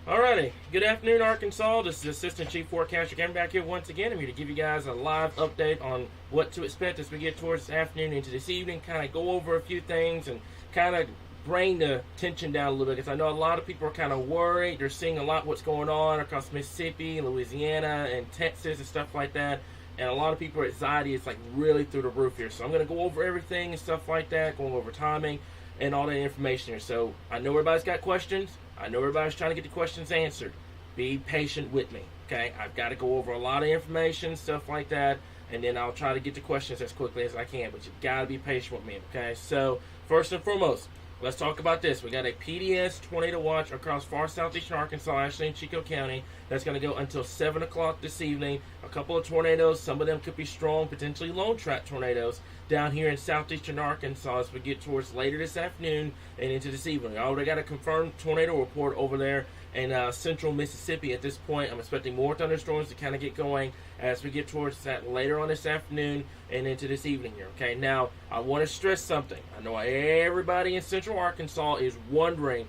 Alrighty, good afternoon, Arkansas. This is Assistant Chief Forecaster Kevin back here once again. I'm here to give you guys a live update on what to expect as we get towards this afternoon into this evening. Kind of go over a few things and kind of bring the tension down a little bit because I know a lot of people are kind of worried. They're seeing a lot what's going on across Mississippi, Louisiana, and Texas and stuff like that. And a lot of people's anxiety is like really through the roof here. So I'm going to go over everything and stuff like that, going over timing and all that information here. So I know everybody's got questions. I know everybody's trying to get the questions answered. Be patient with me, okay? I've got to go over a lot of information, stuff like that, and then I'll try to get the questions as quickly as I can, but you've got to be patient with me, okay? So, first and foremost, let's talk about this. We got a PDS tornado watch across far southeastern Arkansas, Ashley and Chico County. That's going to go until 7 o'clock this evening. A couple of tornadoes. Some of them could be strong, potentially lone track tornadoes down here in southeastern Arkansas as we get towards later this afternoon and into this evening. I already got a confirmed tornado report over there in central Mississippi at this point. I'm expecting more thunderstorms to kind of get going as we get towards that later on this afternoon and into this evening here. Okay, now I want to stress something. I know everybody in central Arkansas is wondering,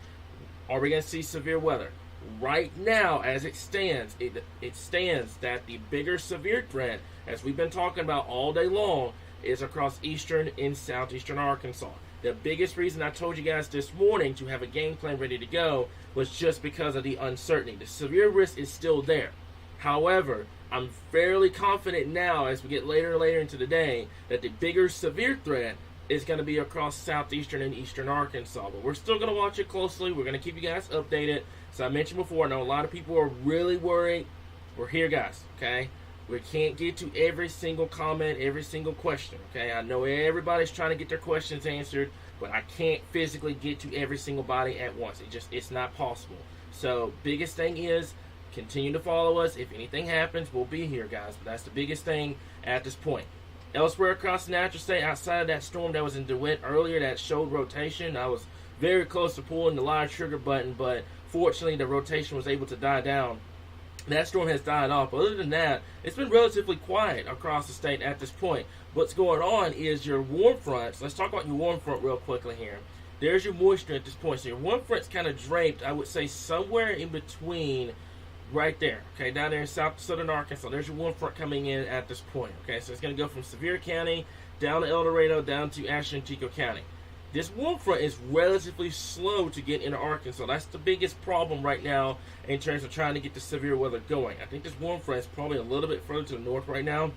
are we going to see severe weather? Right now, as it stands, it stands that the bigger severe threat, as we've been talking about all day long, is across eastern and southeastern Arkansas. The biggest reason I told you guys this morning to have a game plan ready to go was just because of the uncertainty. The severe risk is still there. However, I'm fairly confident now as we get later and later into the day that the bigger severe threat is going to be across southeastern and eastern Arkansas. But we're still going to watch it closely. We're going to keep you guys updated. So I mentioned before, I know a lot of people are really worried. We're here, guys, okay? We can't get to every single comment, every single question, okay? I know everybody's trying to get their questions answered, but I can't physically get to every single body at once. It's not possible. So biggest thing is continue to follow us. If anything happens, we'll be here, guys. But that's the biggest thing at this point. Elsewhere across the natural state, outside of that storm that was in DeWitt earlier that showed rotation, I was very close to pulling the live trigger button, but fortunately the rotation was able to die down. That storm has died off. Other than that, it's been relatively quiet across the state at this point. What's going on is your warm fronts. Let's talk about your warm front real quickly here. There's your moisture at this point. So your warm front's kind of draped, I would say, somewhere in between right there. Okay, down there in southern Arkansas. There's your warm front coming in at this point. Okay, so it's going to go from Sevier County down to El Dorado, down to Ashley and Chico County. This warm front is relatively slow to get into Arkansas. That's the biggest problem right now in terms of trying to get the severe weather going. I think this warm front is probably a little bit further to the north right now.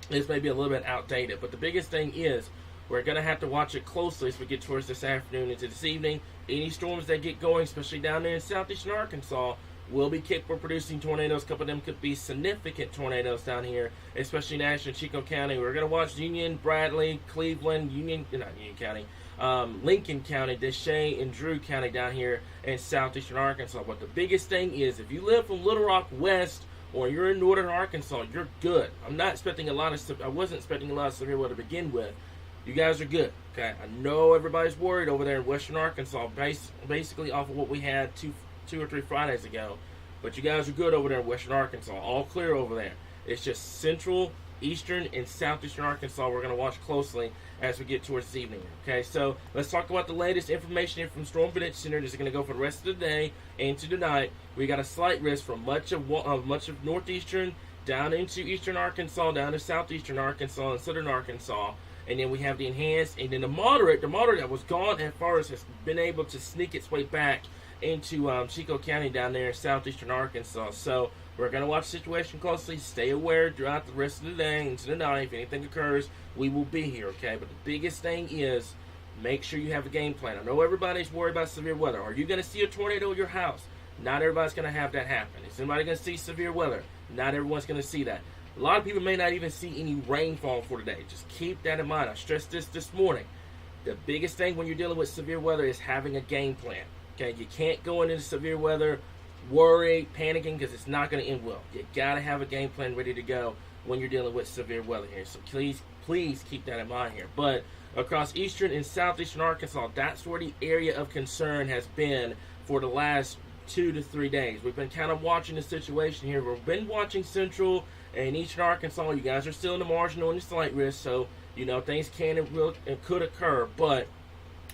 This may be a little bit outdated, but the biggest thing is we're going to have to watch it closely as we get towards this afternoon into this evening. Any storms that get going, especially down there in southeastern Arkansas, will be capable of producing tornadoes. A couple of them could be significant tornadoes down here, especially in Ashley and Chico County. We're going to watch Union, Bradley, Cleveland, Lincoln County, Deshae, and Drew County down here in southeastern Arkansas. But the biggest thing is if you live from Little Rock West or you're in northern Arkansas, you're good. I wasn't expecting a lot of severe weather to begin with. You guys are good, okay? I know everybody's worried over there in western Arkansas, basically off of what we had two or three Fridays ago. But you guys are good over there in western Arkansas. All clear over there. It's just central, eastern, and southeastern Arkansas we're going to watch closely as we get towards this evening. Okay, so let's talk about the latest information here from Storm Prediction Center. This is going to go for the rest of the day and to tonight. We got a slight risk from much of northeastern down into eastern Arkansas, down to southeastern Arkansas and southern Arkansas. And then we have the enhanced, and then the moderate that was gone as far as has been able to sneak its way back into Chico County down there in southeastern Arkansas. So we're going to watch the situation closely, stay aware throughout the rest of the day and into the night. If anything occurs, we will be here, okay? But the biggest thing is make sure you have a game plan. I know everybody's worried about severe weather. Are you going to see a tornado at your house? Not everybody's going to have that happen. Is anybody going to see severe weather? Not everyone's going to see that. A lot of people may not even see any rainfall for today. Just keep that in mind. I stressed this morning. The biggest thing when you're dealing with severe weather is having a game plan. Okay, you can't go into severe weather worried, panicking, because it's not going to end well. You got to have a game plan ready to go when you're dealing with severe weather here. So please keep that in mind here. But across eastern and southeastern Arkansas, that's where the area of concern has been for the last 2 to 3 days. We've been kind of watching the situation here. We've been watching central and eastern Arkansas. You guys are still in the marginal and the slight risk, so things can and could occur. But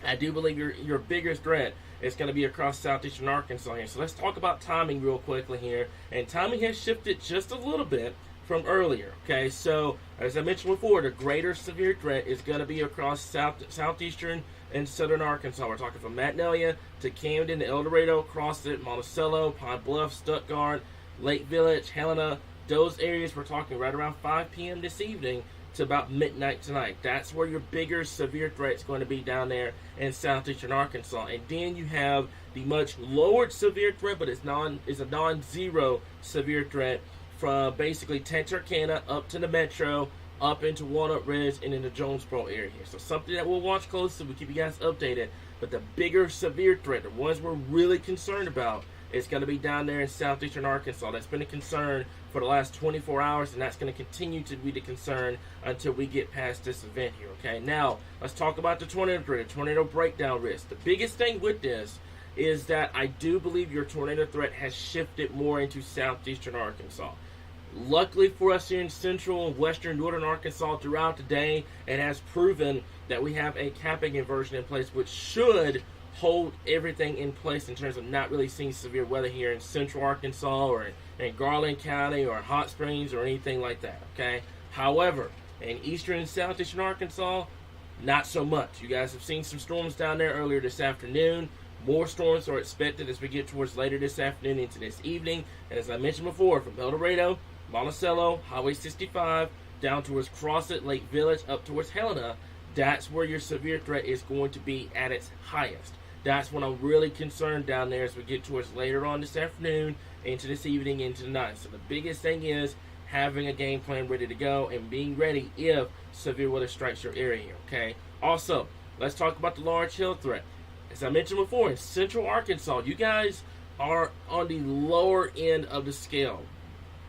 I do believe your biggest threat it's going to be across southeastern Arkansas here. So let's talk about timing real quickly here. And timing has shifted just a little bit from earlier. Okay, so as I mentioned before, the greater severe threat is going to be across southeastern and southern Arkansas. We're talking from Magnolia to Camden to El Dorado, Crossett, Monticello, Pine Bluff, Stuttgart, Lake Village, Helena. Those areas we're talking right around 5 p.m. this evening to about midnight tonight. That's where your bigger severe threat is going to be down there in southeastern Arkansas. And then you have the much lowered severe threat, but it's a non-zero severe threat from basically Texarkana up to the metro, up into Walnut Ridge, and into Jonesboro area here. So something that we'll watch closely. We'll keep you guys updated. But the bigger severe threat, the ones we're really concerned about, is going to be down there in southeastern Arkansas. That's been a concern for the last 24 hours, and that's going to continue to be the concern until we get past this event here, okay? Now, let's talk about the tornado threat, tornado breakdown risk. The biggest thing with this is that I do believe your tornado threat has shifted more into southeastern Arkansas. Luckily for us here in central and western northern Arkansas throughout the day, it has proven that we have a capping inversion in place, which should hold everything in place in terms of not really seeing severe weather here in central Arkansas or in Garland County or Hot Springs or anything like that, okay? However, in eastern and southeastern Arkansas, not so much. You guys have seen some storms down there earlier this afternoon. More storms are expected as we get towards later this afternoon into this evening. And as I mentioned before, from El Dorado, Monticello, Highway 65, down towards Crossett, Lake Village, up towards Helena, that's where your severe threat is going to be at its highest. That's when I'm really concerned down there as we get towards later on this afternoon, into this evening, into the night. So the biggest thing is having a game plan ready to go and being ready if severe weather strikes your area here, okay? Also, let's talk about the large hail threat. As I mentioned before, in central Arkansas, you guys are on the lower end of the scale.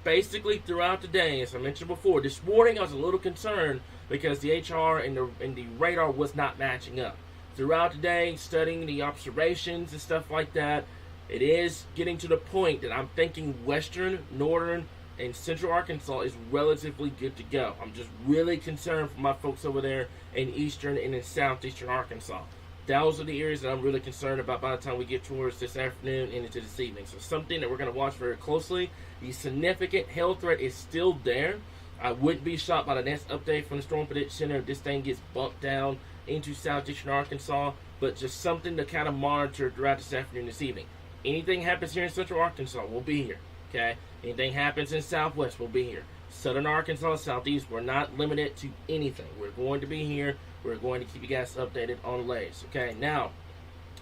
Basically, throughout the day, as I mentioned before, this morning I was a little concerned because the HR and the radar was not matching up. Throughout the day, studying the observations and stuff like that, it is getting to the point that I'm thinking western, northern, and central Arkansas is relatively good to go. I'm just really concerned for my folks over there in eastern and in southeastern Arkansas. Those are the areas that I'm really concerned about by the time we get towards this afternoon and into this evening. So something that we're going to watch very closely. The significant hail threat is still there. I wouldn't be shocked by the next update from the Storm Prediction Center if this thing gets bumped down into southeastern Arkansas, but just something to kind of monitor throughout this afternoon, this evening. Anything happens here in central Arkansas, we'll be here, okay? Anything happens in southwest, we'll be here. Southern Arkansas, southeast, we're not limited to anything. We're going to be here. We're going to keep you guys updated on lays, okay? Now,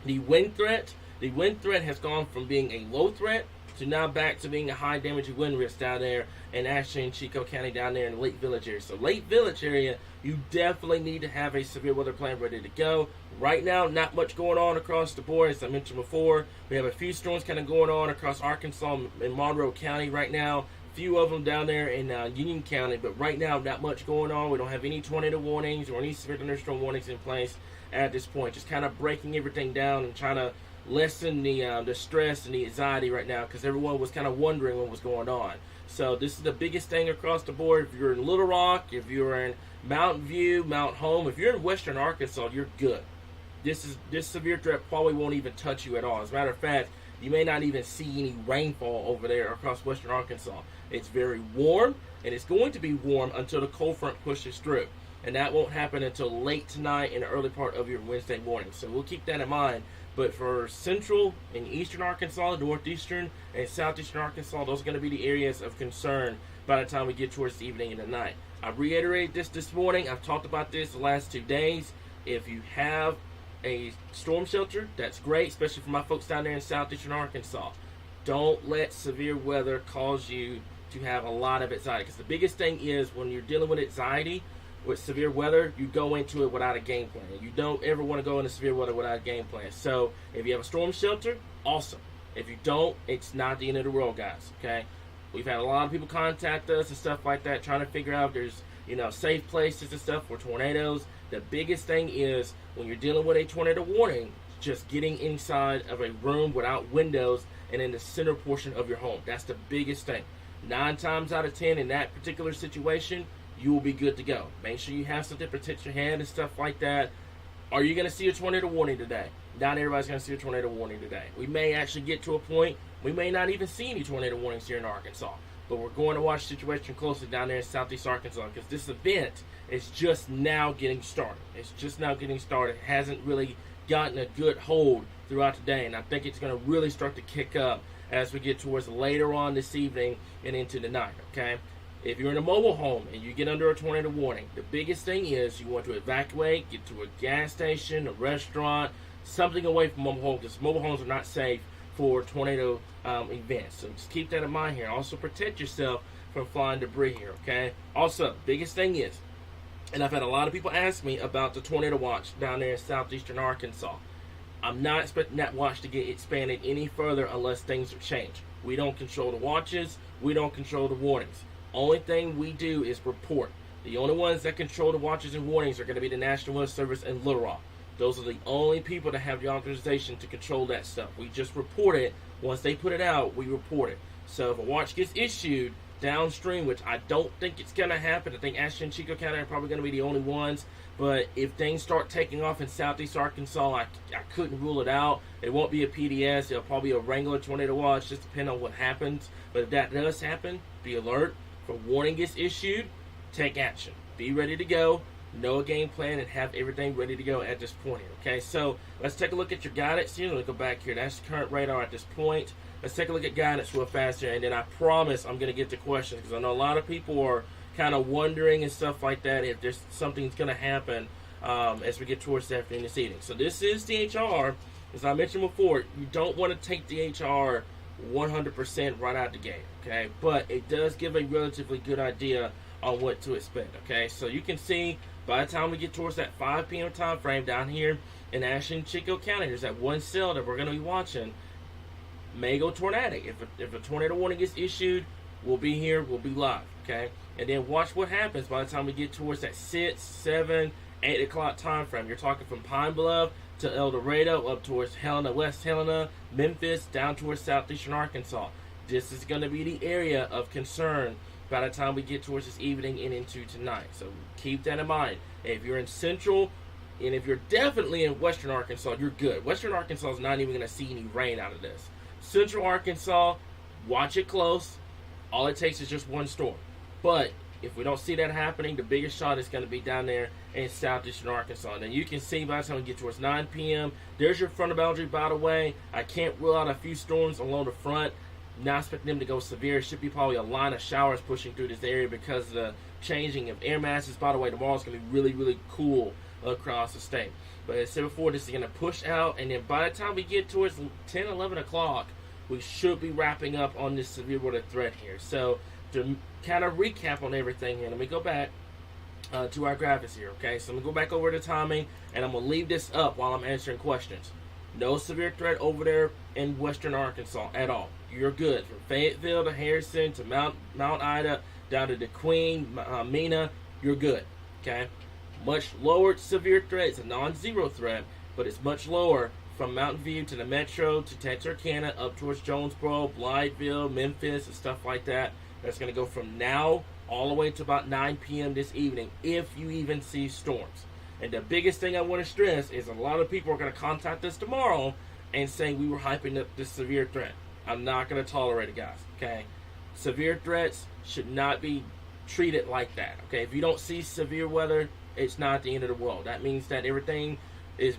the wind threat has gone from being a low threat to now back to being a high damage wind risk down there in Ashland and Chico County down there in the Lake Village area. So Lake Village area, you definitely need to have a severe weather plan ready to go. Right now, not much going on across the board. As I mentioned before, we have a few storms kind of going on across Arkansas and Monroe County right now. Few of them down there in Union County, but right now not much going on. We don't have any tornado warnings or any severe thunderstorm warnings in place at this point. Just kind of breaking everything down and trying to lessen the stress and the anxiety right now because everyone was kind of wondering what was going on. So this is the biggest thing across the board. If you're in Little Rock, if you're in Mountain View, Mount Home, if you're in western Arkansas, you're good. This severe threat probably won't even touch you at all. As a matter of fact, you may not even see any rainfall over there across western Arkansas. It's very warm, and it's going to be warm until the cold front pushes through. And that won't happen until late tonight and the early part of your Wednesday morning. So we'll keep that in mind. But for central and eastern Arkansas, northeastern and southeastern Arkansas, those are going to be the areas of concern by the time we get towards the evening and the night. I reiterated this morning. I've talked about this the last 2 days. If you have a storm shelter, that's great, especially for my folks down there in southeastern Arkansas. Don't let severe weather cause you to have a lot of anxiety, because the biggest thing is when you're dealing with anxiety with severe weather, you go into it without a game plan. You don't ever want to go into severe weather without a game plan. So if you have a storm shelter, awesome. If you don't, it's not the end of the world, guys, okay? We've had a lot of people contact us and stuff like that, trying to figure out if there's safe places and stuff for tornadoes. The biggest thing is when you're dealing with a tornado warning, just getting inside of a room without windows and in the center portion of your home. That's the biggest thing. 9 times out of 10 in that particular situation, you will be good to go. Make sure you have something to protect your head and stuff like that. Are you going to see a tornado warning today? not everybody's going to see a tornado warning today. We may actually get to a point we may not even see any tornado warnings here in Arkansas. But we're going to watch the situation closely down there in southeast Arkansas because this event is just now getting started. It's just now getting started. It hasn't really gotten a good hold throughout the day, and I think it's going to really start to kick up as we get towards later on this evening and into the night, okay? If you're in a mobile home and you get under a tornado warning, the biggest thing is you want to evacuate, get to a gas station, a restaurant, something away from mobile homes, because mobile homes are not safe for tornado events. So just keep that in mind here. Also protect yourself from flying debris here, okay? Also, biggest thing is, and I've had a lot of people ask me about the tornado watch down there in southeastern Arkansas. I'm not expecting that watch to get expanded any further unless things are changed. We don't control the watches. We don't control the warnings. Only thing we do is report. The only ones that control the watches and warnings are going to be the National Weather Service and Little Rock. Those are the only people that have the authorization to control that stuff. We just report it. Once they put it out, we report it. So if a watch gets issued downstream, which I don't think it's going to happen, I think Ashland and Chico County are probably going to be the only ones. But if things start taking off in southeast Arkansas, I couldn't rule it out. It won't be a PDS. It'll probably be a Wrangler tornado watch, just depending on what happens. But if that does happen, be alert. If a warning gets issued, take action. Be ready to go. Know a game plan and have everything ready to go at this point here, okay? So let's take a look at your guidance here. Let me go back here. That's the current radar at this point. Let's take a look at guidance real fast here, and then I promise I'm going to get to questions because I know a lot of people are kind of wondering and stuff like that if there's something's going to happen as we get towards the afternoon this evening. So this is the HR. As I mentioned before, you don't want to take the HR 100% right out the gate, okay? But it does give a relatively good idea on what to expect, okay? So you can see by the time we get towards that 5 p.m. time frame down here in Ashland and Chico County, there's that one cell that we're going to be watching. May go tornadic. If a tornado warning gets issued, we'll be here, we'll be live, okay? And then watch what happens by the time we get towards that 6, 7, 8 o'clock time frame. You're talking from Pine Bluff to El Dorado, up towards Helena, West Helena, Memphis, down towards southeastern Arkansas. This is going to be the area of concern by the time we get towards this evening and into tonight. So keep that in mind. If you're in central, and if you're definitely in western Arkansas, you're good. Western Arkansas is not even going to see any rain out of this. Central Arkansas, watch it close. All it takes is just one storm. But if we don't see that happening, the biggest shot is going to be down there in southeastern Arkansas. Now you can see by the time we get towards 9 p.m., there's your frontal boundary, by the way. I can't rule out a few storms along the front. Not expecting them to go severe. It should be probably a line of showers pushing through this area because of the changing of air masses. By the way, tomorrow's going to be really, really cool across the state. But as I said before, this is going to push out, and then by the time we get towards 10, 11 o'clock, we should be wrapping up on this severe weather threat here. So to kind of recap on everything here, let me go back to our graphics here, okay? So I'm going to go back over to timing, and I'm going to leave this up while I'm answering questions. No severe threat over there in western Arkansas at all. You're good. From Fayetteville to Harrison to Mount Ida, down to DeQueen, Mena, you're good, okay? Much lower severe threat. It's a non-zero threat, but it's much lower from Mountain View to the Metro to Texarkana up towards Jonesboro, Blytheville, Memphis, and stuff like that. That's going to go from now all the way to about 9 p.m. this evening if you even see storms. And the biggest thing I want to stress is a lot of people are going to contact us tomorrow and say we were hyping up this severe threat. I'm not going to tolerate it, guys, okay? Severe threats should not be treated like that, okay? If you don't see severe weather, it's not the end of the world. That means that everything is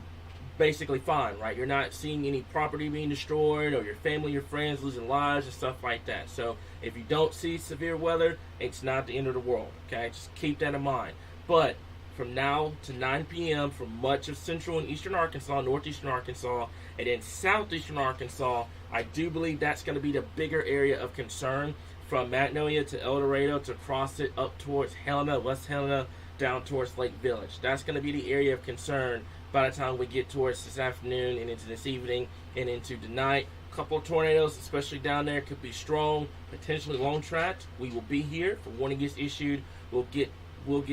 basically fine, right? You're not seeing any property being destroyed or your family, your friends losing lives and stuff like that. So if you don't see severe weather, it's not the end of the world, okay? Just keep that in mind. But from now to 9 p.m. for much of central and eastern Arkansas, northeastern Arkansas, and then southeastern Arkansas, I do believe that's going to be the bigger area of concern from Magnolia to El Dorado to cross it up towards Helena, West Helena, down towards Lake Village. That's going to be the area of concern by the time we get towards this afternoon and into this evening and into tonight. A couple of tornadoes, especially down there, could be strong, potentially long tracked. We will be here. If a warning gets issued, we'll get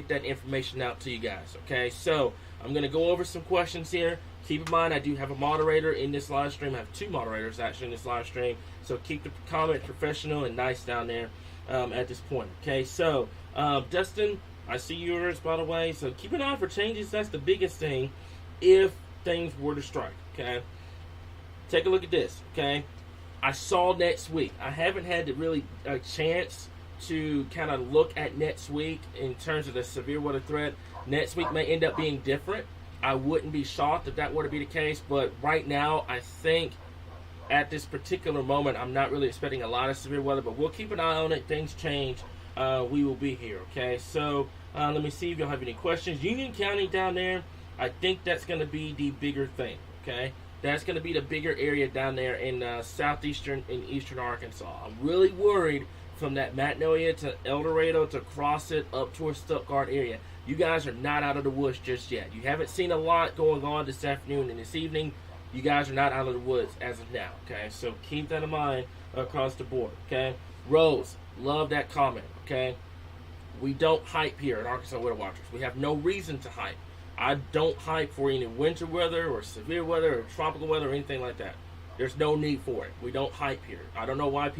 that information out to you guys, okay? So I'm going to go over some questions here. Keep in mind, I do have a moderator in this live stream. I have two moderators, actually, in this live stream. So keep the comments professional and nice down there at this point, okay? So, Dustin, I see yours, by the way. So keep an eye for changes. That's the biggest thing. If things were to strike, okay, take a look at this, okay. I saw next week. I haven't had really a chance to kind of look at next week in terms of the severe weather threat. Next week may end up being different. I wouldn't be shocked if that were to be the case, but right now I think at this particular moment I'm not really expecting a lot of severe weather, but we'll keep an eye on it. Things change. We will be here, okay? So let me see if y'all have any questions. Union County down there, I think that's going to be the bigger thing, okay? That's going to be the bigger area down there in southeastern and eastern Arkansas. I'm really worried from that Magnolia to El Dorado to cross it up towards Stuttgart area. You guys are not out of the woods just yet. You haven't seen a lot going on this afternoon and this evening. You guys are not out of the woods as of now, okay? So keep that in mind across the board, okay? Rose, love that comment, okay? We don't hype here at Arkansas Weather Watchers. We have no reason to hype. I don't hype for any winter weather or severe weather or tropical weather or anything like that. There's no need for it. We don't hype here. I don't know why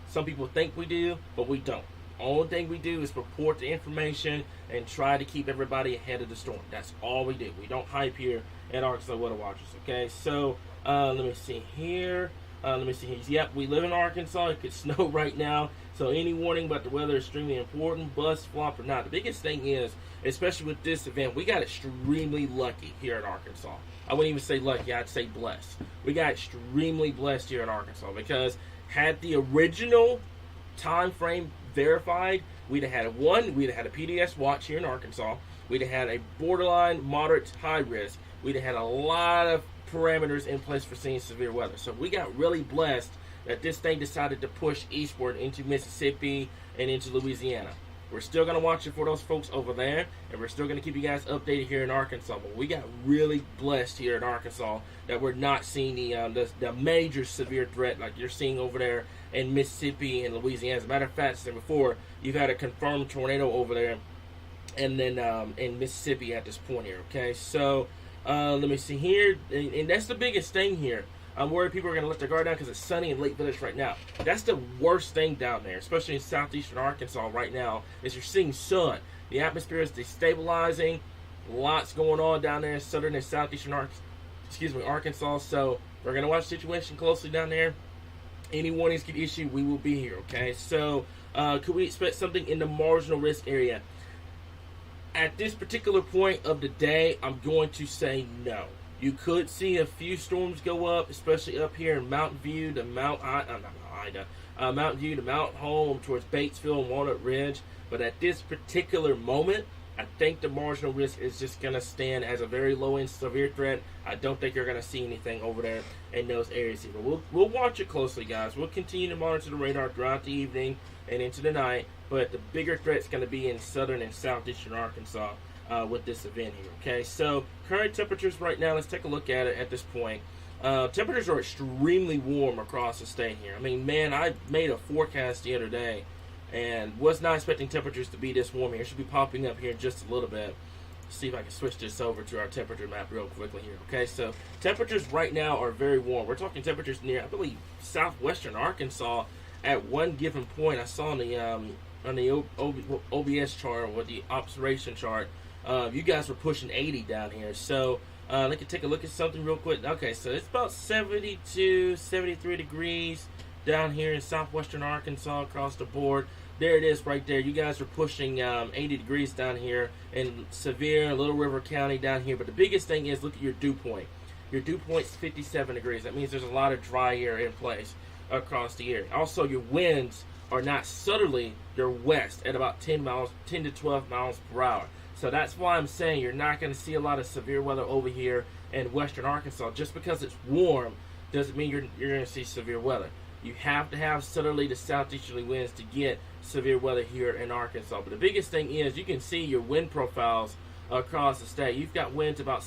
some people think we do, but we don't. Only thing we do is report the information and try to keep everybody ahead of the storm. That's all we do. We don't hype here at Arkansas Weather Watchers, okay? So, let me see here. Yep, we live in Arkansas. It could snow right now. So any warning about the weather is extremely important. Bust, flop, or not. The biggest thing is, especially with this event, we got extremely lucky here in Arkansas. I wouldn't even say lucky. I'd say blessed. We got extremely blessed here in Arkansas because had the original time frame verified, we'd have had a PDS watch here in Arkansas. We'd have had a borderline moderate to high risk. We'd have had a lot of parameters in place for seeing severe weather. So we got really blessed that this thing decided to push eastward into Mississippi and into Louisiana. We're still going to watch it for those folks over there, and we're still going to keep you guys updated here in Arkansas. But we got really blessed here in Arkansas that we're not seeing the major severe threat like you're seeing over there in Mississippi and Louisiana. As a matter of fact, said before, you've had a confirmed tornado over there, and then in Mississippi at this point here. Okay, so let me see here, and that's the biggest thing here. I'm worried people are going to let their guard down because it's sunny in Lake Village right now. That's the worst thing down there, especially in southeastern Arkansas right now, is you're seeing sun. The atmosphere is destabilizing. Lots going on down there in southern and southeastern Arkansas. So we're going to watch the situation closely down there. Any warnings get issued, we will be here, okay? So could we expect something in the marginal risk area? At this particular point of the day, I'm going to say no. You could see a few storms go up, especially up here in Mountain View to Mount Home towards Batesville and Walnut Ridge. But at this particular moment, I think the marginal risk is just going to stand as a very low-end severe threat. I don't think you're going to see anything over there in those areas either. We'll watch it closely, guys. We'll continue to monitor the radar throughout the evening and into the night. But the bigger threat's going to be in southern and southeastern Arkansas with this event here. Okay, so current temperatures right now, let's take a look at it at this point. Temperatures are extremely warm across the state here. I mean, man, I made a forecast the other day and was not expecting temperatures to be this warm here. It should be popping up here in just a little bit. Let's see if I can switch this over to our temperature map real quickly here. Okay, so temperatures right now are very warm. We're talking temperatures near, I believe, southwestern Arkansas at one given point. I saw on the OBS chart or the observation chart, you guys were pushing 80 down here. So let me take a look at something real quick. Okay, so it's about 72, 73 degrees down here in southwestern Arkansas across the board. There it is right there. You guys are pushing 80 degrees down here in Sevier, Little River County down here. But the biggest thing is, look at your dew point. Your dew point is 57 degrees. That means there's a lot of dry air in place across the area. Also, your winds are not southerly, they're west at about 10 to 12 miles per hour. So that's why I'm saying you're not going to see a lot of severe weather over here in western Arkansas. Just because it's warm doesn't mean you're going to see severe weather. You have to have southerly to southeasterly winds to get severe weather here in Arkansas. But the biggest thing is you can see your wind profiles across the state. You've got winds about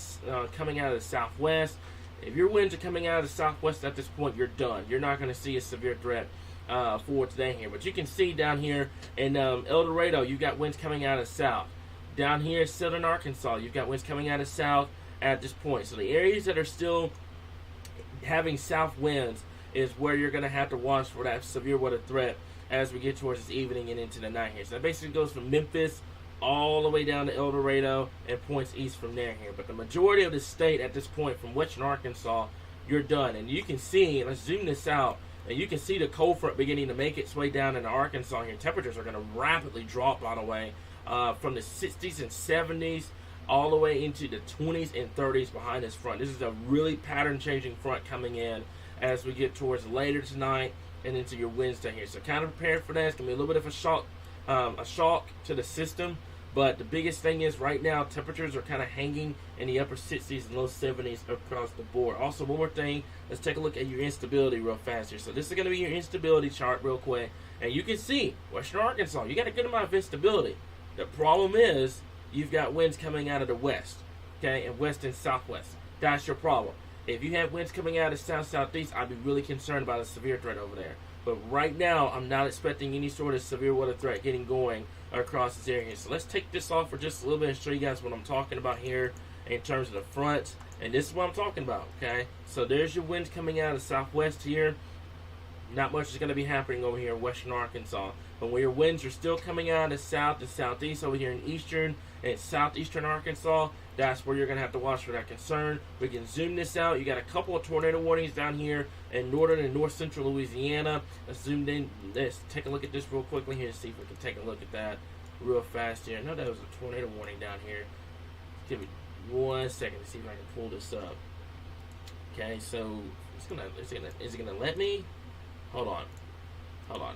coming out of the southwest. If your winds are coming out of the southwest at this point, you're done. You're not going to see a severe threat for today here. But you can see down here in El Dorado, you've got winds coming out of the south. Down here in southern Arkansas, you've got winds coming out of south at this point. So the areas that are still having south winds is where you're going to have to watch for that severe weather threat as we get towards this evening and into the night here. So that basically goes from Memphis all the way down to El Dorado and points east from there here. But the majority of the state at this point, from western Arkansas, you're done. And you can see, let's zoom this out, and you can see the cold front beginning to make its way down into Arkansas here. Temperatures are going to rapidly drop, by the way, from the 60s and 70s all the way into the 20s and 30s behind this front. This is a really pattern-changing front coming in as we get towards later tonight and into your Wednesday here. So kind of prepare for that. It's going to be a little bit of a shock to the system. But the biggest thing is right now temperatures are kind of hanging in the upper 60s and low 70s across the board. Also, one more thing, let's take a look at your instability real fast here. So this is going to be your instability chart real quick. And you can see western Arkansas, you got a good amount of instability. The problem is you've got winds coming out of the west, okay, and west and southwest. That's your problem. If you have winds coming out of south-southeast, I'd be really concerned about a severe threat over there. But right now, I'm not expecting any sort of severe weather threat getting going across this area. So let's take this off for just a little bit and show you guys what I'm talking about here in terms of the front. And this is what I'm talking about, okay? So there's your winds coming out of the southwest here. Not much is going to be happening over here in western Arkansas. But where your winds are still coming out of the south and southeast over here in eastern and southeastern Arkansas, that's where you're going to have to watch for that concern. We can zoom this out. You got a couple of tornado warnings down here in northern and north central Louisiana. Let's zoom in. Let's take a look at this real quickly here and see if we can take a look at that real fast here. I know that was a tornado warning down here. Give me 1 second to see if I can pull this up. Okay, so is it gonna let me? Hold on.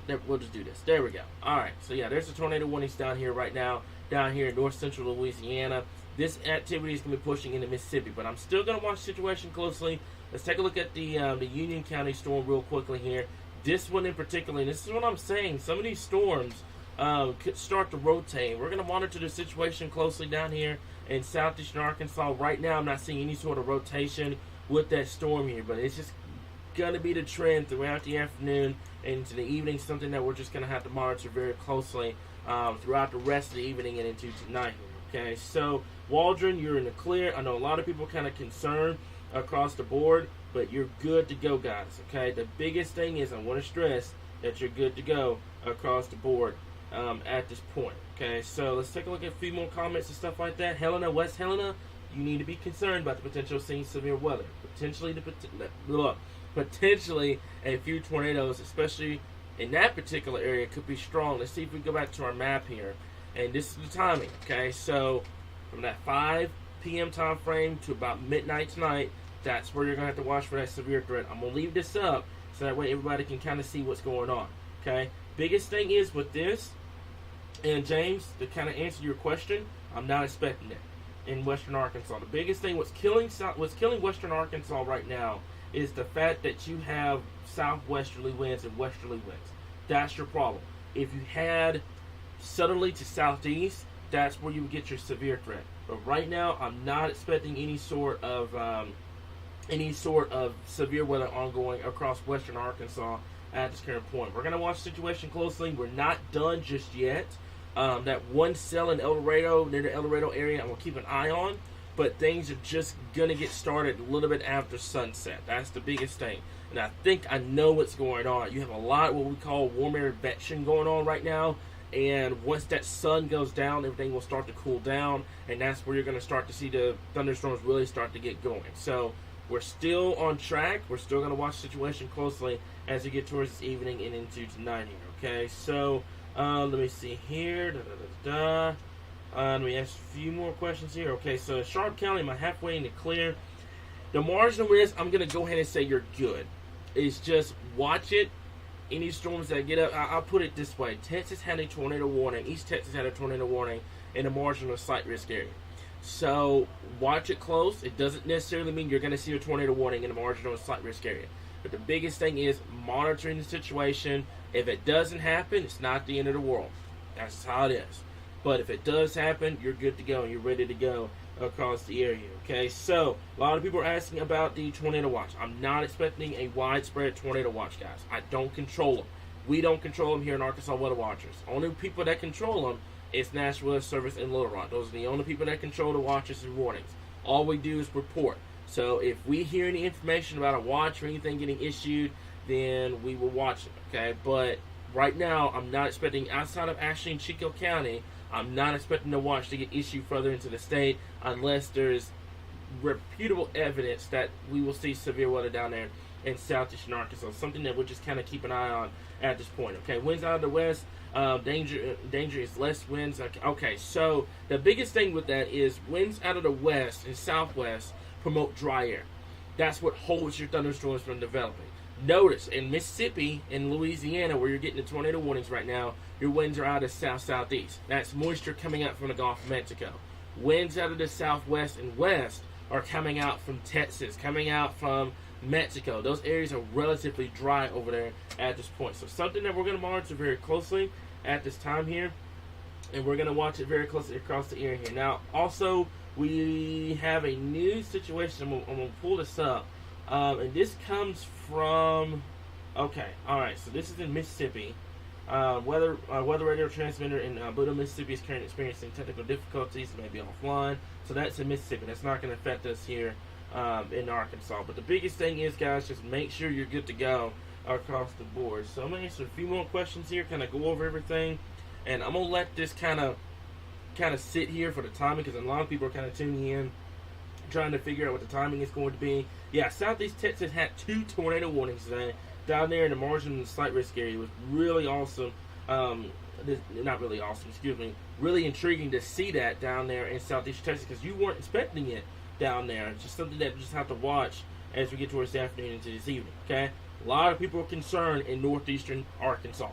There, we'll just do this. There we go. All right. So yeah, there's the tornado warnings down here right now, down here in north central Louisiana. This activity is going to be pushing into Mississippi, but I'm still going to watch the situation closely. Let's take a look at the Union County storm real quickly here. This one in particular, and this is what I'm saying, some of these storms could start to rotate. We're going to monitor the situation closely down here in southeastern Arkansas. Right now, I'm not seeing any sort of rotation with that storm here, but it's just going to be the trend throughout the afternoon and into the evening, something that we're just going to have to monitor very closely throughout the rest of the evening and into tonight here. Okay, so Waldron, you're in the clear. I know a lot of people kind of concerned across the board, but you're good to go, guys. Okay, the biggest thing is I want to stress that you're good to go across the board at this point. Okay, so let's take a look at a few more comments and stuff like that. Helena, West Helena, you need to be concerned about the potential of seeing severe weather. Potentially a few tornadoes, especially in that particular area, could be strong. Let's see if we go back to our map here. And this is the timing, okay? So from that 5 p.m. time frame to about midnight tonight, that's where you're going to have to watch for that severe threat. I'm going to leave this up so that way everybody can kind of see what's going on, okay? Biggest thing is with this, and James, to kind of answer your question, I'm not expecting it in western Arkansas. The biggest thing, what's killing western Arkansas right now is the fact that you have southwesterly winds and westerly winds. That's your problem. If you had southerly to southeast, that's where you would get your severe threat. But right now, I'm not expecting any sort of severe weather ongoing across western Arkansas at this current point. We're going to watch the situation closely. We're not done just yet. That one cell in El Dorado, near the El Dorado area, I'm going to keep an eye on. But things are just going to get started a little bit after sunset. That's the biggest thing. And I think I know what's going on. You have a lot of what we call warm air advection going on right now. And once that sun goes down, everything will start to cool down. And that's where you're going to start to see the thunderstorms really start to get going. So we're still on track. We're still going to watch the situation closely as we get towards this evening and into tonight here. Okay, so let me see here. Let me ask a few more questions here. Okay, so Sharp County, am I halfway in the clear? The marginal risk, I'm going to go ahead and say you're good. It's just watch it. Any storms that get up, I'll put it this way. Texas had a tornado warning. East Texas had a tornado warning in the marginal slight risk area. So watch it close. It doesn't necessarily mean you're going to see a tornado warning in the marginal slight risk area. But the biggest thing is monitoring the situation. If it doesn't happen, it's not the end of the world. That's how it is. But if it does happen, you're good to go and you're ready to go across the area. Okay, so a lot of people are asking about the tornado watch. I'm not expecting a widespread tornado watch, guys. I don't control them. We don't control them here in Arkansas Weather Watchers. Only people that control them is National Weather Service and Little Rock. Those are the only people that control the watches and warnings. All we do is report. So if we hear any information about a watch or anything getting issued, then we will watch it. Okay, but right now I'm not expecting, outside of Ashley and Chico County, I'm not expecting the watch to get issued further into the state unless there's reputable evidence that we will see severe weather down there in southeastern Arkansas. Something that we'll just kind of keep an eye on at this point. Okay, winds out of the west. Danger is less winds. Okay, so the biggest thing with that is winds out of the west and southwest promote dry air. That's what holds your thunderstorms from developing. Notice in Mississippi and Louisiana, where you're getting the tornado warnings right now, your winds are out of south-southeast. That's moisture coming up from the Gulf of Mexico. Winds out of the southwest and west are coming out from Texas, coming out from Mexico. Those areas are relatively dry over there at this point. So something that we're going to monitor very closely at this time here, and we're going to watch it very closely across the area here. Now, also, we have a new situation. I'm going to pull this up, and this comes from, okay, all right, so this is in Mississippi. Weather radio transmitter in Buda, Mississippi is currently experiencing technical difficulties. It may be offline. So that's in Mississippi. That's not going to affect us here in Arkansas. But the biggest thing is, guys, just make sure you're good to go across the board. So I'm going to answer a few more questions here, kind of go over everything. And I'm going to let this kind of sit here for the timing, because a lot of people are kind of tuning in, trying to figure out what the timing is going to be. Yeah, Southeast Texas had 2 tornado warnings today down there in the margin and slight risk area. It was really awesome. Not really awesome, excuse me. Really intriguing to see that down there in Southeast Texas, because you weren't expecting it down there. It's just something that we just have to watch as we get towards the afternoon into this evening, okay? A lot of people are concerned in northeastern Arkansas.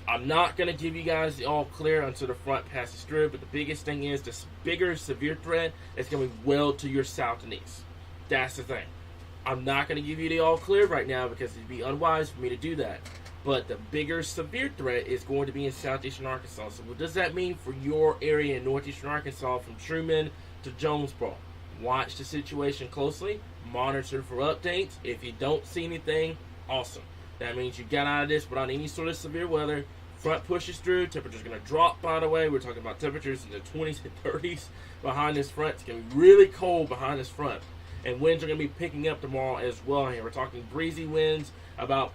I'm not going to give you guys the all clear until the front passes through, but the biggest thing is this bigger severe threat is going to be well to your south and east. That's the thing. I'm not going to give you the all clear right now because it'd be unwise for me to do that. But the bigger severe threat is going to be in southeastern Arkansas. So what does that mean for your area in northeastern Arkansas from Truman to Jonesboro? Watch the situation closely. Monitor for updates. If you don't see anything, awesome. That means you got out of this without any sort of severe weather. Front pushes through. Temperature's going to drop, by the way. We're talking about temperatures in the 20s and 30s behind this front. It's going to be really cold behind this front. And winds are going to be picking up tomorrow as well here. We're talking breezy winds, about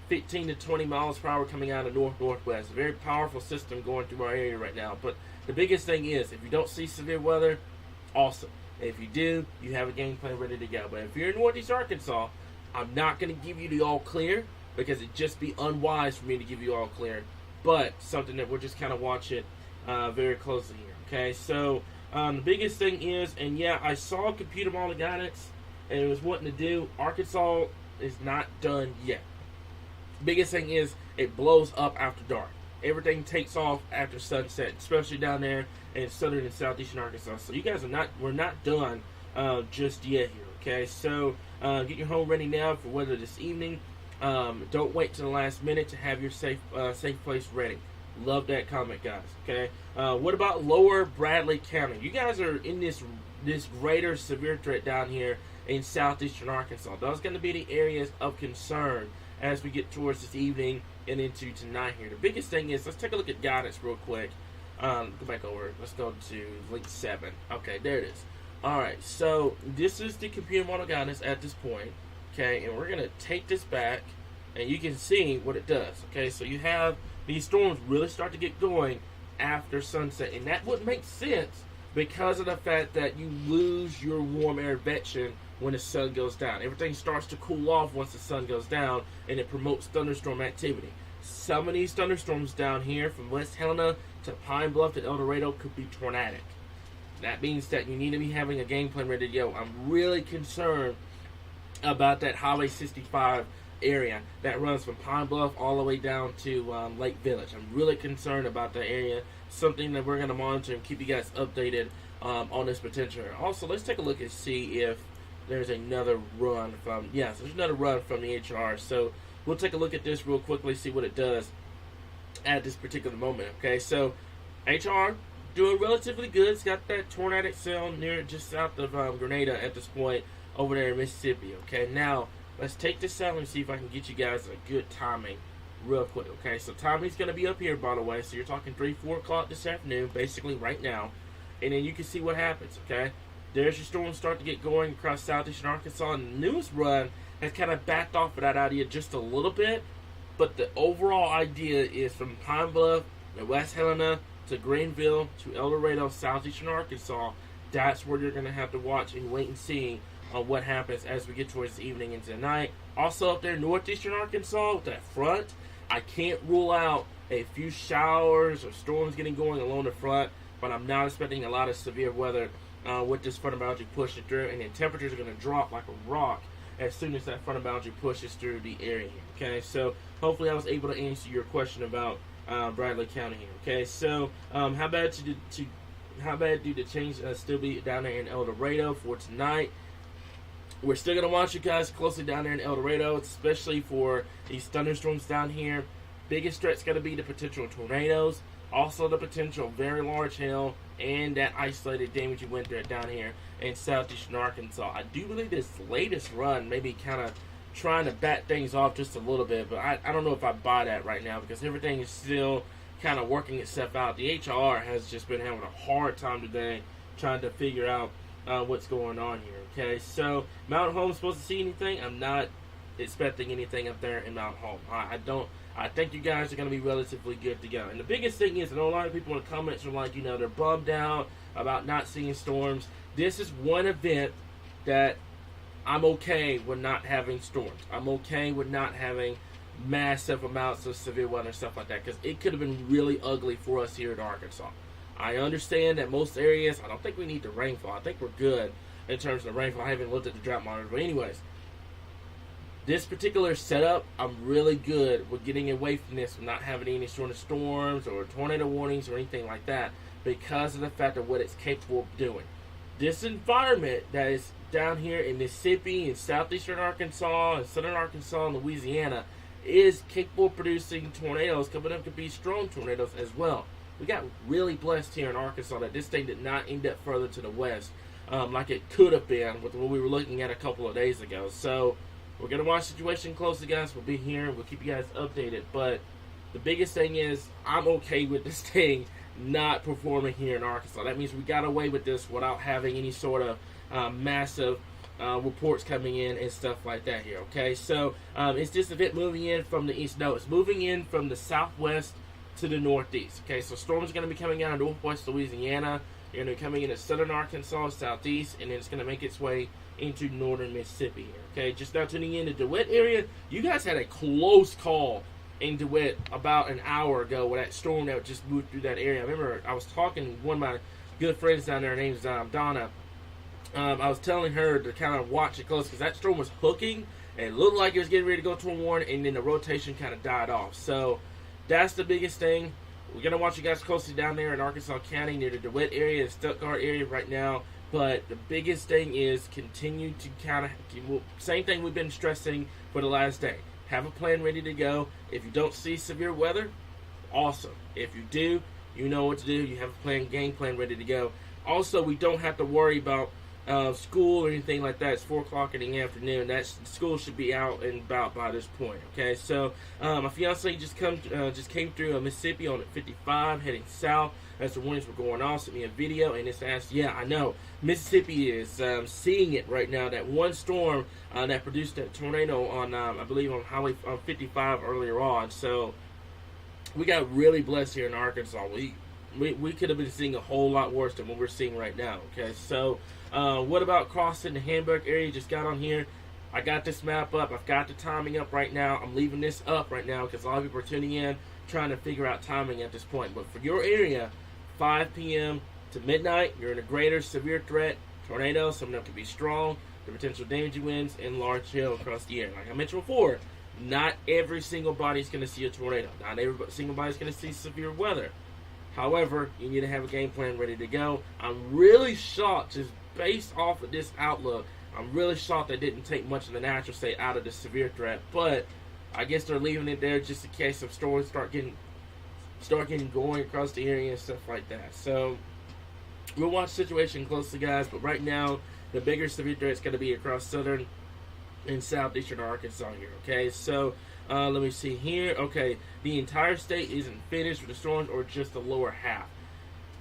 15 to 20 miles per hour coming out of north-northwest. A very powerful system going through our area right now. But the biggest thing is, if you don't see severe weather, awesome. If you do, you have a game plan ready to go. But if you're in northeast Arkansas, I'm not going to give you the all clear because it'd just be unwise for me to give you all clear. But something that we'll just kind of watch it very closely here. Okay, so the biggest thing is, and yeah, I saw computer model guidance, and it was wanting to do. Arkansas is not done yet. Biggest thing is, it blows up after dark. Everything takes off after sunset, especially down there in southern and southeastern Arkansas. So you guys we're not done just yet here. Okay, so get your home ready now for weather this evening. Don't wait till the last minute to have your safe place ready. Love that comment, guys. Okay. What about Lower Bradley County? You guys are in this greater severe threat down here in southeastern Arkansas. Those are going to be the areas of concern as we get towards this evening and into tonight here. The biggest thing is, let's take a look at guidance real quick. Go back over. Let's go to link 7. Okay, there it is. All right. So this is the computer model guidance at this point. Okay, and we're going to take this back, and you can see what it does. Okay, so you have these storms really start to get going after sunset, and that would make sense because of the fact that you lose your warm air advection when the sun goes down. Everything starts to cool off once the sun goes down, and it promotes thunderstorm activity. Some of these thunderstorms down here from West Helena to Pine Bluff to El Dorado could be tornadic. That means that you need to be having a game plan ready to go. I'm really concerned about that Highway 65 area that runs from Pine Bluff all the way down to Lake Village. I'm really concerned about that area. Something that we're going to monitor and keep you guys updated on this potential. Also, let's take a look and see if there's another run from, yes, there's another run from the HR. So we'll take a look at this real quickly, see what it does at this particular moment. Okay, so HR doing relatively good. It's got that tornadic cell near just south of Grenada at this point over there in Mississippi. Okay, now let's take this out and see if I can get you guys a good timing real quick. Okay, so timing's going to be up here, by the way. So you're talking 3-4 o'clock this afternoon, basically right now. And then you can see what happens, okay? There's your storm start to get going across southeastern Arkansas. And the newest run has kind of backed off of that idea just a little bit. But the overall idea is from Pine Bluff to West Helena to Greenville, to El Dorado, southeastern Arkansas, that's where you're going to have to watch and wait and see on what happens as we get towards the evening into the night. Also up there, northeastern Arkansas, with that front, I can't rule out a few showers or storms getting going along the front, but I'm not expecting a lot of severe weather with this front of boundary pushing through, and then temperatures are going to drop like a rock as soon as that front of boundary pushes through the area here. Okay, so hopefully I was able to answer your question about Bradley County here. Okay, so how bad do the change still be down there in El Dorado for tonight? We're still going to watch you guys closely down there in El Dorado, especially for these thunderstorms down here. Biggest threat's going to be the potential tornadoes, also the potential very large hail, and that isolated damage you went through down here in southeastern Arkansas. I do believe this latest run maybe kind of trying to bat things off just a little bit, but I don't know if I buy that right now because everything is still kind of working itself out. The HR has just been having a hard time today trying to figure out what's going on here. Okay, so Mount Holmes supposed to see anything? I'm not expecting anything up there in Mount Holmes. I think you guys are going to be relatively good to go. And the biggest thing is, I know a lot of people in the comments are like, they're bummed out about not seeing storms. This is one event that I'm okay with not having storms. I'm okay with not having massive amounts of severe weather and stuff like that, because it could have been really ugly for us here in Arkansas. I understand that most areas, I don't think we need the rainfall. I think we're good in terms of the rainfall. I haven't looked at the drought monitor, but anyways, this particular setup, I'm really good with getting away from this, with not having any sort of storms or tornado warnings or anything like that, because of the fact of what it's capable of doing. This environment that is down here in Mississippi and southeastern Arkansas and southern Arkansas and Louisiana is capable of producing tornadoes. Coming up could be strong tornadoes as well. We got really blessed here in Arkansas that this thing did not end up further to the west like it could have been with what we were looking at a couple of days ago. So we're going to watch the situation closely, guys. We'll be here. We'll keep you guys updated. But the biggest thing is I'm okay with this thing not performing here in Arkansas. That means we got away with this without having any sort of massive reports coming in and stuff like that here. Okay, so is this event moving in from the east? No, it's moving in from the southwest to the northeast. Okay, so storms are going to be coming out of northwest Louisiana. They're going to be coming into southern Arkansas, southeast, and then it's going to make its way into northern Mississippi here. Okay, just now tuning in the DeWitt area. You guys had a close call in DeWitt about an hour ago with that storm that just moved through that area. I remember I was talking to one of my good friends down there. Her name's Donna. I was telling her to kind of watch it close because that storm was hooking and it looked like it was getting ready to go to a warning, and then the rotation kind of died off. So that's the biggest thing. We're going to watch you guys closely down there in Arkansas County near the DeWitt area, the Stuttgart area right now. But the biggest thing is continue to kind of, same thing we've been stressing for the last day. Have a plan ready to go. If you don't see severe weather, awesome. If you do, you know what to do. You have a plan, game plan ready to go. Also, we don't have to worry about school or anything like that. It's 4 o'clock in the afternoon. School should be out and about by this point. Okay, so my fiance just came through Mississippi on 55 heading south. As the warnings were going off, sent me a video and it's asked, yeah, I know Mississippi is seeing it right now. That one storm that produced that tornado on I believe on Highway 55 earlier on. So we got really blessed here in Arkansas. We could have been seeing a whole lot worse than what we're seeing right now. Okay, so what about crossing the Hamburg area? Just got on here. I got this map up. I've got the timing up right now. I'm leaving this up right now because a lot of people are tuning in trying to figure out timing at this point. But for your area, 5 p.m. to midnight, you're in a greater severe threat tornado. Some of them could be strong. The potential damaging winds and large hail across the air. Like I mentioned before, not every single body is going to see a tornado. Not every single body is going to see severe weather. However, you need to have a game plan ready to go. I'm really shocked, just based off of this outlook, I'm really shocked they didn't take much of the natural state out of the severe threat. But I guess they're leaving it there just in case some storms start getting going across the area and stuff like that. So we'll watch the situation closely, guys. But right now, the bigger severe threat is going to be across southern and southeastern Arkansas here. Okay, so let me see here. Okay, the entire state isn't finished with the storms, or just the lower half.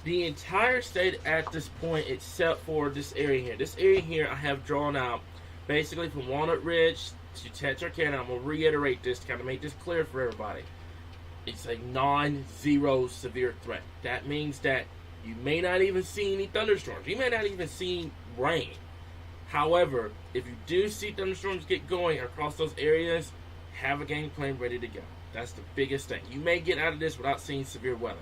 The entire state at this point, except for this area here. This area here I have drawn out basically from Walnut Ridge to Texarkana. I'm going to reiterate this to kind of make this clear for everybody. It's a non-zero severe threat. That means that you may not even see any thunderstorms. You may not even see rain. However, if you do see thunderstorms get going across those areas, have a game plan ready to go. That's the biggest thing. You may get out of this without seeing severe weather.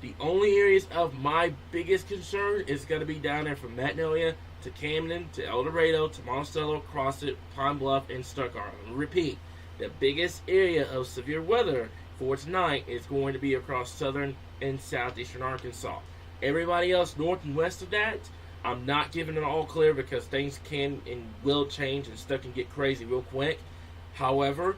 The only areas of my biggest concern is going to be down there from Magnolia to Camden to El Dorado to Monticello, Crossett, Pine Bluff, and Stuttgart. Repeat, the biggest area of severe weather for tonight is going to be across southern and southeastern Arkansas. Everybody else north and west of that, I'm not giving it all clear because things can and will change and stuff can get crazy real quick. However,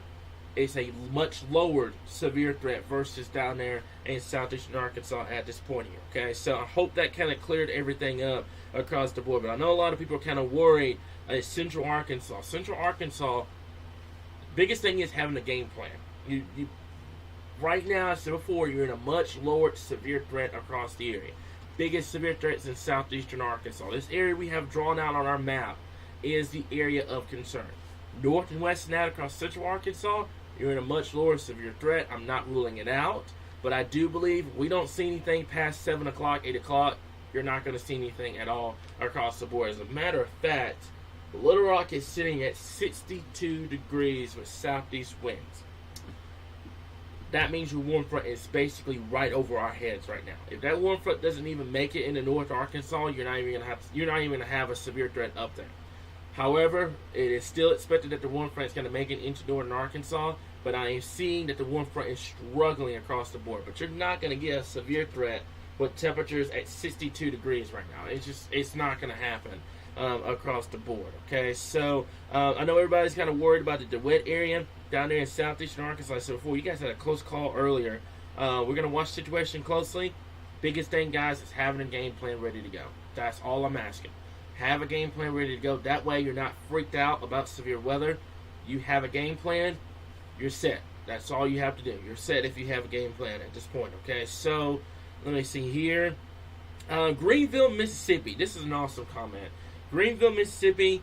it's a much lowered severe threat versus down there in southeastern Arkansas at this point here. Okay, so I hope that kind of cleared everything up across the board. But I know a lot of people are kind of worried. Central Arkansas, biggest thing is having a game plan. You right now, as I said before, you're in a much lower severe threat across the area. Biggest severe threats in southeastern Arkansas. This area we have drawn out on our map is the area of concern. North and west and out across central Arkansas, you're in a much lower severe threat. I'm not ruling it out, but I do believe we don't see anything past 7 o'clock, 8 o'clock. You're not going to see anything at all across the board. As a matter of fact, Little Rock is sitting at 62 degrees with southeast winds. That means your warm front is basically right over our heads right now. If that warm front doesn't even make it into North Arkansas, you're not even gonna have a severe threat up there. However, it is still expected that the warm front is going to make it into northern Arkansas, but I am seeing that the warm front is struggling across the board. But you're not going to get a severe threat with temperatures at 62 degrees right now. It's not going to happen across the board. Okay, so I know everybody's kind of worried about the DeWitt area down there in southeastern Arkansas. Like I said before, you guys had a close call earlier. We're going to watch the situation closely. Biggest thing, guys, is having a game plan ready to go. That's all I'm asking. Have a game plan ready to go. That way you're not freaked out about severe weather. You have a game plan, you're set. That's all you have to do. You're set if you have a game plan at this point. Okay, so let me see here. Greenville, Mississippi. This is an awesome comment. Greenville, Mississippi,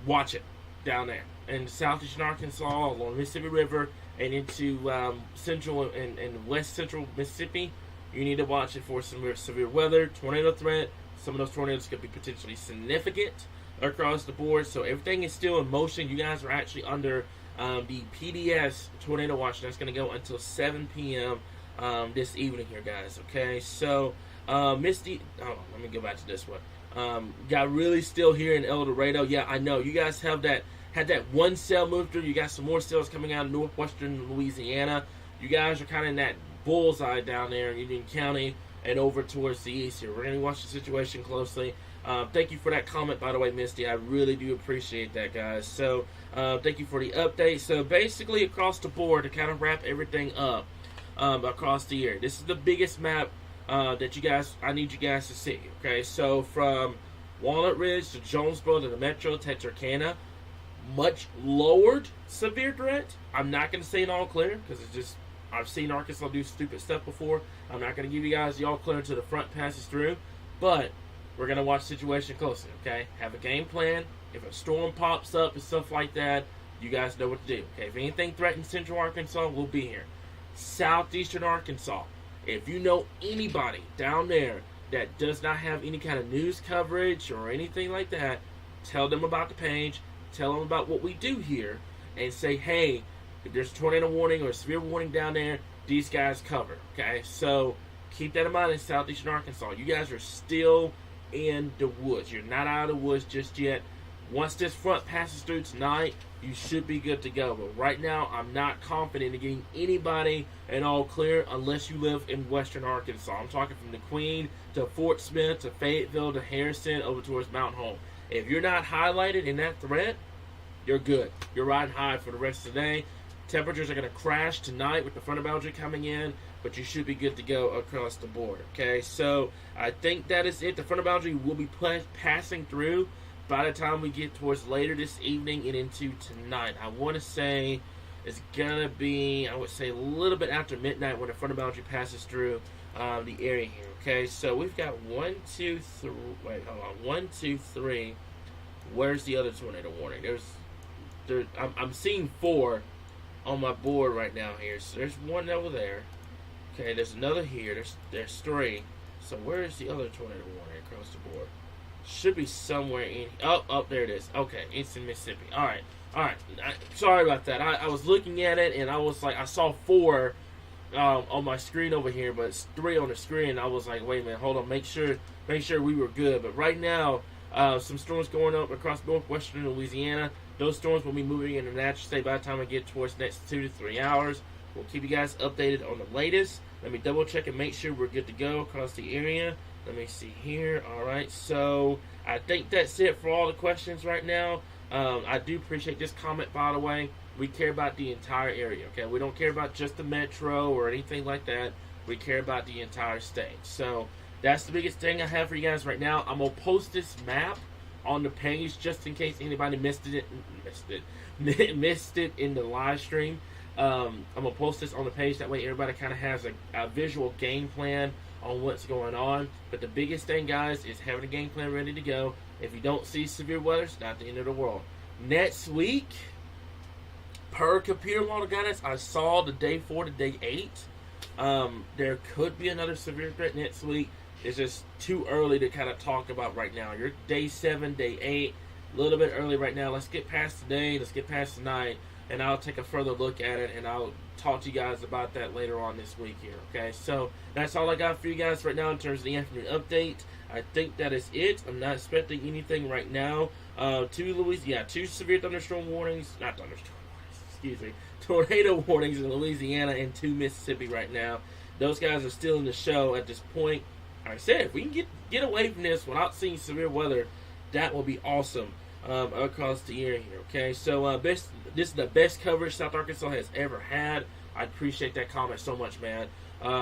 watch it down there. In southeastern Arkansas, along the Mississippi River, and into central and west central Mississippi. You need to watch it for some severe weather, tornado threat. Some of those tornadoes could be potentially significant across the board. So everything is still in motion. You guys are actually under the PDS tornado watch. That's going to go until 7 p.m. This evening here, guys. Okay, so Misty. Oh, let me go back to this one. Got really still here in El Dorado. Yeah, I know. You guys had that one cell move through. You got some more cells coming out of northwestern Louisiana. You guys are kind of in that bullseye down there in Union County and over towards the east here. We're going to watch the situation closely. Thank you for that comment, by the way, Misty. I really do appreciate that, guys. So, thank you for the update. So, basically, across the board, to kind of wrap everything up across the year, this is the biggest map that I need you guys to see. Okay, so from Walnut Ridge to Jonesboro to the Metro, Texarkana, much lowered severe threat. I'm not going to say it all clear because it's just, I've seen Arkansas do stupid stuff before. I'm not going to give you guys the all clear until the front passes through, but we're going to watch the situation closely, okay? Have a game plan. If a storm pops up and stuff like that, you guys know what to do, okay? If anything threatens central Arkansas, we'll be here. Southeastern Arkansas, if you know anybody down there that does not have any kind of news coverage or anything like that, tell them about the page, tell them about what we do here, and say, hey, if there's a tornado warning or a severe warning down there, these guys cover, okay? So keep that in mind in southeastern Arkansas. You guys are still in the woods. You're not out of the woods just yet. Once this front passes through tonight, you should be good to go. But right now, I'm not confident in getting anybody an all clear unless you live in western Arkansas. I'm talking from the Queen to Fort Smith to Fayetteville to Harrison over towards Mount Home. If you're not highlighted in that threat, you're good. You're riding high for the rest of the day. Temperatures are going to crash tonight with the frontal boundary coming in, but you should be good to go across the board, okay? So I think that is it. The frontal boundary will be passing through by the time we get towards later this evening and into tonight. I want to say it's going to be, I would say, a little bit after midnight when the frontal boundary passes through the area here, okay? So we've got 1, 2, 3. Wait, hold on. 1, 2, 3. Where's the other tornado warning? I'm seeing 4. on my board right now here. So there's one over there. Okay, there's another here. There's three. So where is the other tornado warning across the board? Should be somewhere in. Oh, there it is. Okay, it's in Mississippi. All right. Sorry about that. I was looking at it and I was like, I saw 4 on my screen over here, but it's 3 on the screen. I was like, wait a minute, hold on, make sure we were good. But right now, some storms going up across northwestern Louisiana. Those storms will be moving into the natural state by the time I get towards the next 2 to 3 hours. We'll keep you guys updated on the latest. Let me double check and make sure we're good to go across the area. Let me see here. All right, so I think that's it for all the questions right now. I do appreciate this comment, by the way. We care about the entire area, okay? We don't care about just the metro or anything like that. We care about the entire state. So that's the biggest thing I have for you guys right now. I'm going to post this map on the page just in case anybody missed it in the live stream. I'm going to post this on the page. That way everybody kind of has a visual game plan on what's going on. But the biggest thing, guys, is having a game plan ready to go. If you don't see severe weather, it's not the end of the world. Next week, per computer model guidance, I saw the day 4 to day 8. There could be another severe threat next week. It's just too early to kind of talk about right now. You're day 7, day 8, a little bit early right now. Let's get past today. Let's get past tonight. And I'll take a further look at it, and I'll talk to you guys about that later on this week here, okay? So that's all I got for you guys right now in terms of the afternoon update. I think that is it. I'm not expecting anything right now. 2 severe thunderstorm warnings, not thunderstorm warnings, excuse me, tornado warnings in Louisiana and 2 Mississippi right now. Those guys are still in the show at this point. Like I said, if we can get away from this without seeing severe weather, that will be awesome. Across the area here, okay? So this is the best coverage South Arkansas has ever had. I appreciate that comment so much, man,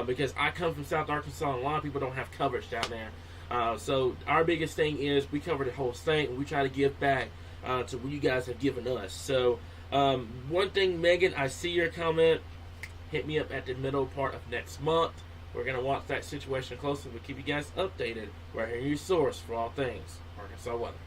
because I come from South Arkansas and a lot of people don't have coverage down there. So our biggest thing is we cover the whole state and we try to give back to what you guys have given us. So one thing, Megan, I see your comment. Hit me up at the middle part of next month. We're going to watch that situation closely. We'll keep you guys updated. We're your source for all things Arkansas weather.